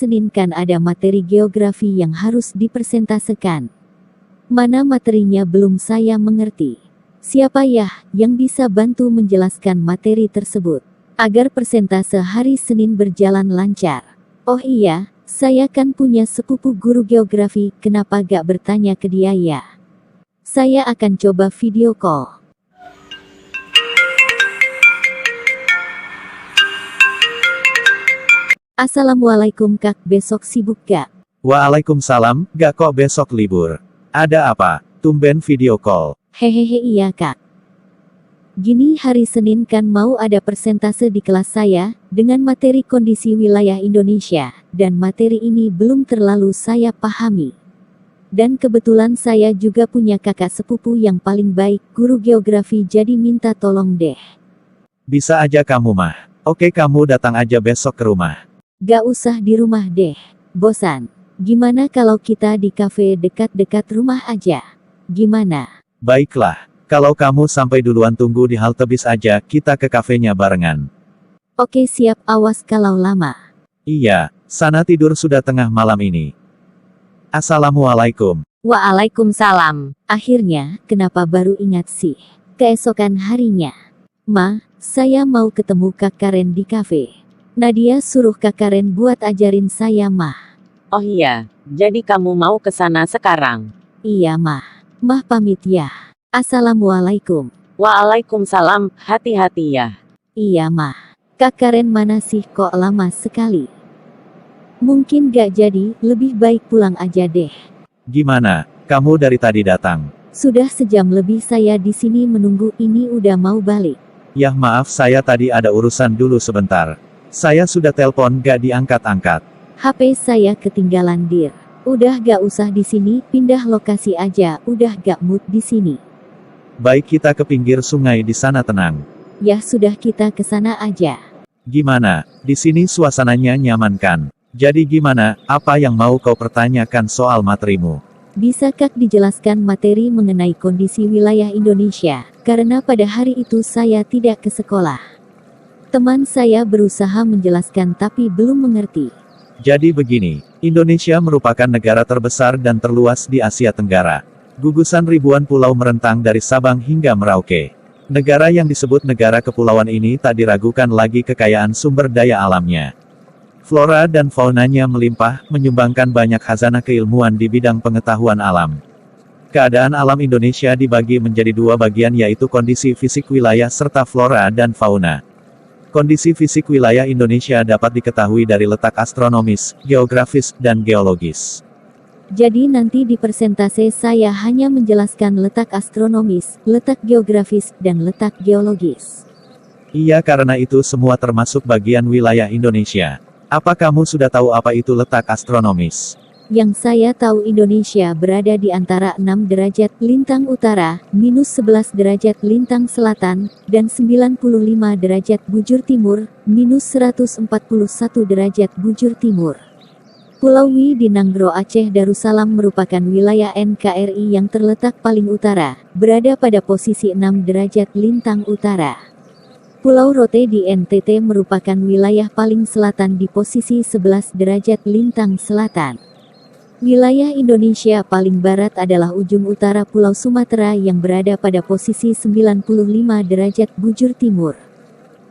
Senin kan ada materi geografi yang harus dipresentasekan. Mana materinya belum saya mengerti. Siapa ya yang bisa bantu menjelaskan materi tersebut? Agar persentase hari Senin berjalan lancar. Oh iya, saya kan punya sepupu guru geografi, kenapa gak bertanya ke dia ya? Saya akan coba video call. Assalamualaikum Kak, besok sibuk gak? Waalaikumsalam, gak kok besok libur. Ada apa? Tumben video call. Hehehe iya Kak. Gini hari Senin kan mau ada persentase di kelas saya, dengan materi kondisi wilayah Indonesia, dan materi ini belum terlalu saya pahami. Dan kebetulan saya juga punya kakak sepupu yang paling baik, guru geografi, jadi minta tolong deh. Bisa aja kamu mah. Oke, kamu datang aja besok ke rumah. Gak usah di rumah deh, bosan. Gimana kalau kita di kafe dekat-dekat rumah aja? Gimana? Baiklah, kalau kamu sampai duluan tunggu di halte bis aja, kita ke kafenya barengan. Oke siap, awas kalau lama. Iya, sana tidur sudah tengah malam ini. Assalamualaikum. Waalaikumsalam. Akhirnya, kenapa baru ingat sih? Keesokan harinya. Ma, saya mau ketemu Kak Karen di kafe. Nadia suruh Kak Karen buat ajarin saya mah. Oh iya, jadi kamu mau ke sana sekarang? Iya mah. Mah pamit ya. Assalamualaikum. Waalaikumsalam, hati-hati ya. Iya mah. Kak Karen mana sih kok lama sekali? Mungkin gak jadi, lebih baik pulang aja deh. Gimana, kamu dari tadi datang? Sudah sejam lebih saya di sini menunggu, ini udah mau balik. Yah maaf, saya tadi ada urusan dulu sebentar. Saya sudah telepon gak diangkat-angkat. HP saya ketinggalan dir. Udah gak usah di sini, pindah lokasi aja, udah gak mood di sini. Baik, kita ke pinggir sungai di sana tenang. Ya sudah, kita ke sana aja. Gimana, di sini suasananya nyaman kan? Jadi gimana, apa yang mau kau pertanyakan soal materimu? Bisa Kak dijelaskan materi mengenai kondisi wilayah Indonesia, karena pada hari itu saya tidak ke sekolah. Teman saya berusaha menjelaskan tapi belum mengerti. Jadi begini, Indonesia merupakan negara terbesar dan terluas di Asia Tenggara. Gugusan ribuan pulau merentang dari Sabang hingga Merauke. Negara yang disebut negara kepulauan ini tak diragukan lagi kekayaan sumber daya alamnya. Flora dan faunanya melimpah, menyumbangkan banyak khazanah keilmuan di bidang pengetahuan alam. Keadaan alam Indonesia dibagi menjadi dua bagian, yaitu kondisi fisik wilayah serta flora dan fauna. Kondisi fisik wilayah Indonesia dapat diketahui dari letak astronomis, geografis, dan geologis. Jadi nanti di persentase saya hanya menjelaskan letak astronomis, letak geografis, dan letak geologis. Iya, karena itu semua termasuk bagian wilayah Indonesia. Apa kamu sudah tahu apa itu letak astronomis? Yang saya tahu Indonesia berada di antara 6 derajat lintang utara, minus 11 derajat lintang selatan, dan 95 derajat bujur timur, minus 141 derajat bujur timur. Pulau Wi di Nanggro Aceh Darussalam merupakan wilayah NKRI yang terletak paling utara, berada pada posisi 6 derajat lintang utara. Pulau Rote di NTT merupakan wilayah paling selatan di posisi 11 derajat lintang selatan. Wilayah Indonesia paling barat adalah ujung utara Pulau Sumatera yang berada pada posisi 95 derajat bujur timur.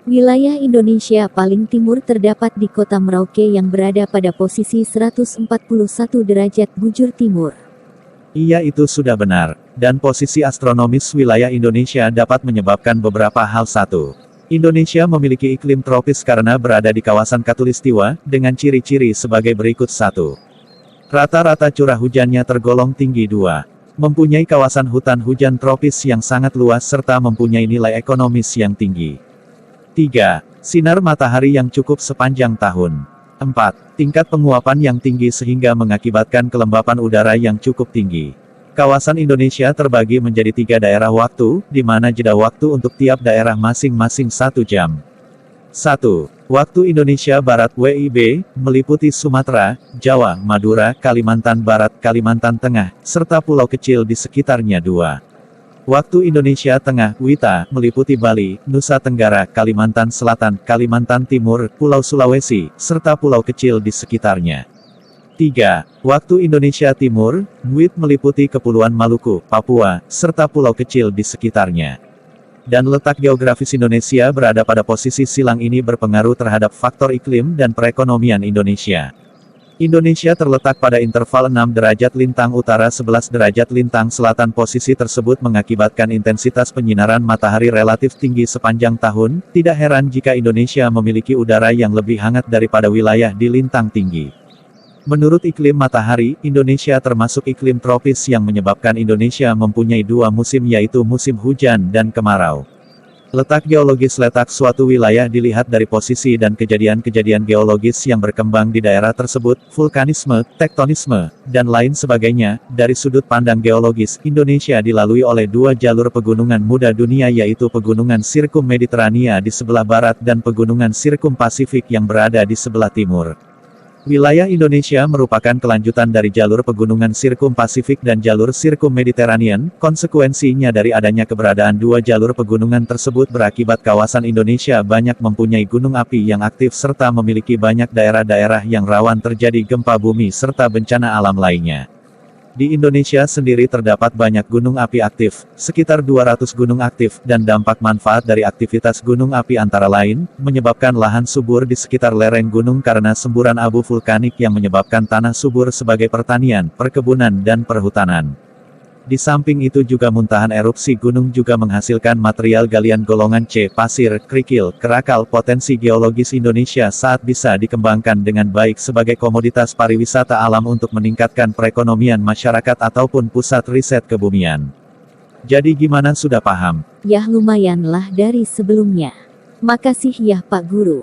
Wilayah Indonesia paling timur terdapat di kota Merauke yang berada pada posisi 141 derajat bujur timur. Iya, itu sudah benar. Dan posisi astronomis wilayah Indonesia dapat menyebabkan beberapa hal. 1. Indonesia memiliki iklim tropis karena berada di kawasan Khatulistiwa, dengan ciri-ciri sebagai berikut. 1. Rata-rata curah hujannya tergolong tinggi. 2. Mempunyai kawasan hutan hujan tropis yang sangat luas serta mempunyai nilai ekonomis yang tinggi. 3. Sinar matahari yang cukup sepanjang tahun. 4. Tingkat penguapan yang tinggi sehingga mengakibatkan kelembapan udara yang cukup tinggi. Kawasan Indonesia terbagi menjadi 3 daerah waktu, di mana jeda waktu untuk tiap daerah masing-masing 1 jam. 1. Waktu Indonesia Barat WIB, meliputi Sumatera, Jawa, Madura, Kalimantan Barat, Kalimantan Tengah, serta pulau kecil di sekitarnya. 2. Waktu Indonesia Tengah, WITA, meliputi Bali, Nusa Tenggara, Kalimantan Selatan, Kalimantan Timur, Pulau Sulawesi, serta pulau kecil di sekitarnya. 3. Waktu Indonesia Timur, WIT meliputi Kepulauan Maluku, Papua, serta pulau kecil di sekitarnya. Dan letak geografis Indonesia berada pada posisi silang ini berpengaruh terhadap faktor iklim dan perekonomian Indonesia. Indonesia terletak pada interval 6 derajat lintang utara 11 derajat lintang selatan. Posisi tersebut mengakibatkan intensitas penyinaran matahari relatif tinggi sepanjang tahun. Tidak heran jika Indonesia memiliki udara yang lebih hangat daripada wilayah di lintang tinggi. Menurut iklim matahari, Indonesia termasuk iklim tropis yang menyebabkan Indonesia mempunyai dua musim, yaitu musim hujan dan kemarau. Letak geologis letak suatu wilayah dilihat dari posisi dan kejadian-kejadian geologis yang berkembang di daerah tersebut, vulkanisme, tektonisme, dan lain sebagainya. Dari sudut pandang geologis, Indonesia dilalui oleh dua jalur pegunungan muda dunia, yaitu pegunungan Sirkum Mediterania di sebelah barat dan pegunungan Sirkum Pasifik yang berada di sebelah timur. Wilayah Indonesia merupakan kelanjutan dari jalur pegunungan Sirkum Pasifik dan jalur Sirkum Mediterranean. Konsekuensinya dari adanya keberadaan dua jalur pegunungan tersebut berakibat kawasan Indonesia banyak mempunyai gunung api yang aktif serta memiliki banyak daerah-daerah yang rawan terjadi gempa bumi serta bencana alam lainnya. Di Indonesia sendiri terdapat banyak gunung api aktif, sekitar 200 gunung aktif, dan dampak manfaat dari aktivitas gunung api antara lain, menyebabkan lahan subur di sekitar lereng gunung karena semburan abu vulkanik yang menyebabkan tanah subur sebagai pertanian, perkebunan dan perhutanan. Di samping itu juga muntahan erupsi gunung juga menghasilkan material galian golongan C, pasir, kerikil, kerakal. Potensi geologis Indonesia saat bisa dikembangkan dengan baik sebagai komoditas pariwisata alam untuk meningkatkan perekonomian masyarakat ataupun pusat riset kebumian. Jadi gimana, sudah paham? Yah, lumayanlah dari sebelumnya. Makasih ya Pak Guru.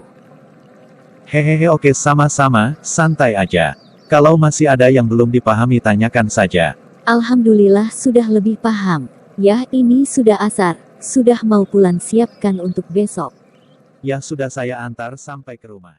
Hehehe, oke, sama-sama, santai aja. Kalau masih ada yang belum dipahami tanyakan saja. Alhamdulillah sudah lebih paham. Yah, ini sudah asar, sudah mau pulang, siapkan untuk besok. Ya sudah, saya antar sampai ke rumah.